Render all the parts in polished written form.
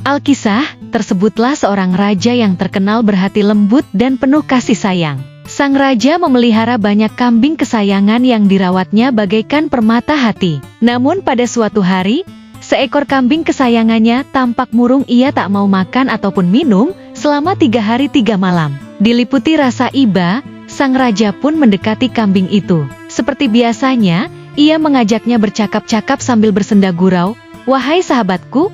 Alkisah, tersebutlah seorang raja yang terkenal berhati lembut dan penuh kasih sayang. Sang raja memelihara banyak kambing kesayangan yang dirawatnya bagaikan permata hati. Namun pada suatu hari, seekor kambing kesayangannya tampak murung. Ia tak mau makan ataupun minum selama 3 hari 3 malam. Diliputi rasa iba, sang raja pun mendekati kambing itu. Seperti biasanya, ia mengajaknya bercakap-cakap sambil bersenda gurau. "Wahai sahabatku,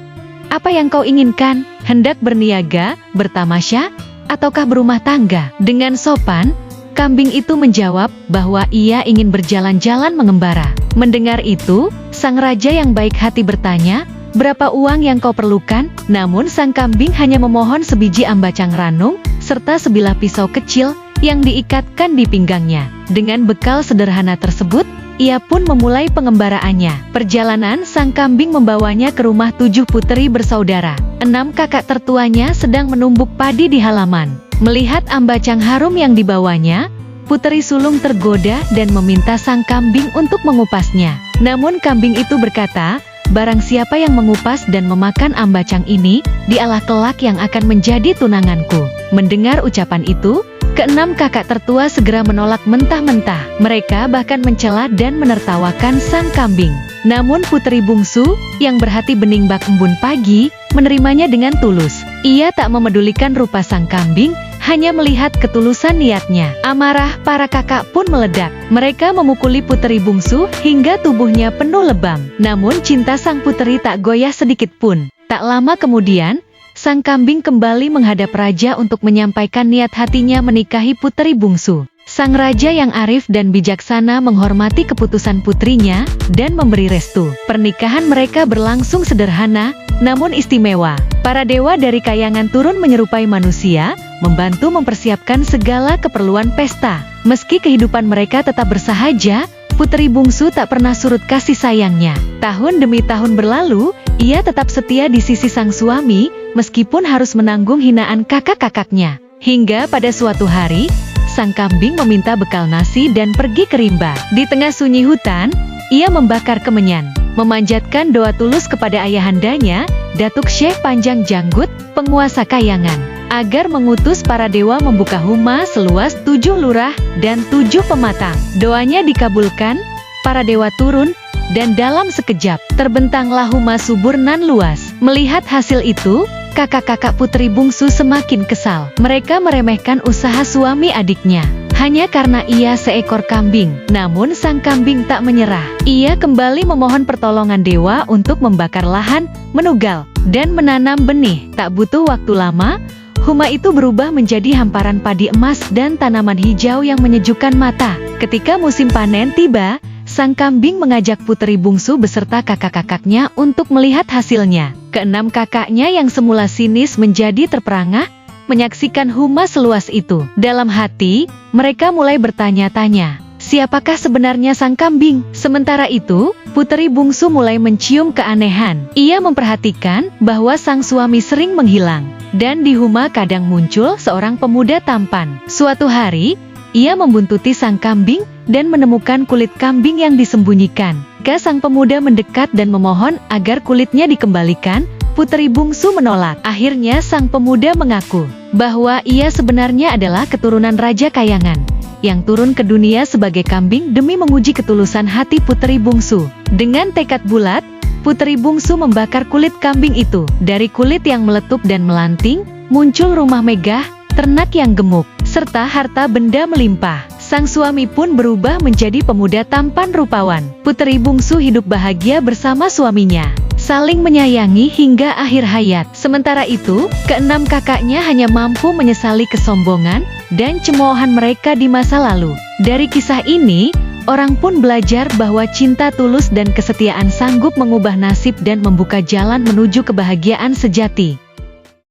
apa yang kau inginkan? Hendak berniaga, bertamasya, ataukah berumah tangga?" Dengan sopan, kambing itu menjawab bahwa ia ingin berjalan-jalan mengembara. Mendengar itu, sang raja yang baik hati bertanya, "Berapa uang yang kau perlukan?" Namun sang kambing hanya memohon sebiji ambacang ranung, serta sebilah pisau kecil yang diikatkan di pinggangnya. Dengan bekal sederhana tersebut, ia pun memulai pengembaraannya. Perjalanan sang kambing membawanya ke rumah 7 puteri bersaudara. 6 kakak tertuanya sedang menumbuk padi di halaman. Melihat ambacang harum yang dibawanya, puteri sulung tergoda dan meminta sang kambing untuk mengupasnya. Namun kambing itu berkata, "Barang siapa yang mengupas dan memakan ambacang ini, dialah kelak yang akan menjadi tunanganku." Mendengar ucapan itu, ke-6 kakak tertua segera menolak mentah-mentah. Mereka bahkan mencela dan menertawakan sang kambing. Namun puteri bungsu, yang berhati bening bak embun pagi, menerimanya dengan tulus. Ia tak memedulikan rupa sang kambing, hanya melihat ketulusan niatnya. Amarah para kakak pun meledak. Mereka memukuli puteri bungsu hingga tubuhnya penuh lebam. Namun cinta sang puteri tak goyah sedikit pun. Tak lama kemudian, sang kambing kembali menghadap raja untuk menyampaikan niat hatinya menikahi puteri bungsu. Sang raja yang arif dan bijaksana menghormati keputusan putrinya dan memberi restu. Pernikahan mereka berlangsung sederhana, namun istimewa. Para dewa dari kayangan turun menyerupai manusia, membantu mempersiapkan segala keperluan pesta. Meski kehidupan mereka tetap bersahaja, puteri bungsu tak pernah surut kasih sayangnya. Tahun demi tahun berlalu, ia tetap setia di sisi sang suami, meskipun harus menanggung hinaan kakak-kakaknya. Hingga pada suatu hari, sang kambing meminta bekal nasi dan pergi ke rimba. Di tengah sunyi hutan, ia membakar kemenyan, memanjatkan doa tulus kepada ayahandanya, Datuk Syekh Panjang Janggut, penguasa kayangan, agar mengutus para dewa membuka huma seluas 7 lurah dan 7 pematang. Doanya dikabulkan, para dewa turun, dan dalam sekejap, terbentanglah huma subur nan luas. Melihat hasil itu, kakak-kakak puteri bungsu semakin kesal. Mereka meremehkan usaha suami adiknya, hanya karena ia seekor kambing. Namun sang kambing tak menyerah. Ia kembali memohon pertolongan dewa untuk membakar lahan, menugal, dan menanam benih. Tak butuh waktu lama, huma itu berubah menjadi hamparan padi emas dan tanaman hijau yang menyejukkan mata. Ketika musim panen tiba, sang kambing mengajak puteri bungsu beserta kakak-kakaknya untuk melihat hasilnya. Ke-6 kakaknya yang semula sinis menjadi terperangah, menyaksikan huma seluas itu. Dalam hati, mereka mulai bertanya-tanya, siapakah sebenarnya sang kambing? Sementara itu, puteri bungsu mulai mencium keanehan. Ia memperhatikan bahwa sang suami sering menghilang, dan di huma kadang muncul seorang pemuda tampan. Suatu hari, ia membuntuti sang kambing dan menemukan kulit kambing yang disembunyikan. Ketika sang pemuda mendekat dan memohon agar kulitnya dikembalikan, puteri bungsu menolak. Akhirnya sang pemuda mengaku bahwa ia sebenarnya adalah keturunan Raja Kayangan yang turun ke dunia sebagai kambing demi menguji ketulusan hati puteri bungsu. Dengan tekad bulat, puteri bungsu membakar kulit kambing itu. Dari kulit yang meletup dan melanting, muncul rumah megah, ternak yang gemuk, serta harta benda melimpah. Sang suami pun berubah menjadi pemuda tampan rupawan. Puteri bungsu hidup bahagia bersama suaminya, saling menyayangi hingga akhir hayat. Sementara itu, ke-6 kakaknya hanya mampu menyesali kesombongan dan cemoohan mereka di masa lalu. Dari kisah ini, orang pun belajar bahwa cinta tulus dan kesetiaan sanggup mengubah nasib dan membuka jalan menuju kebahagiaan sejati.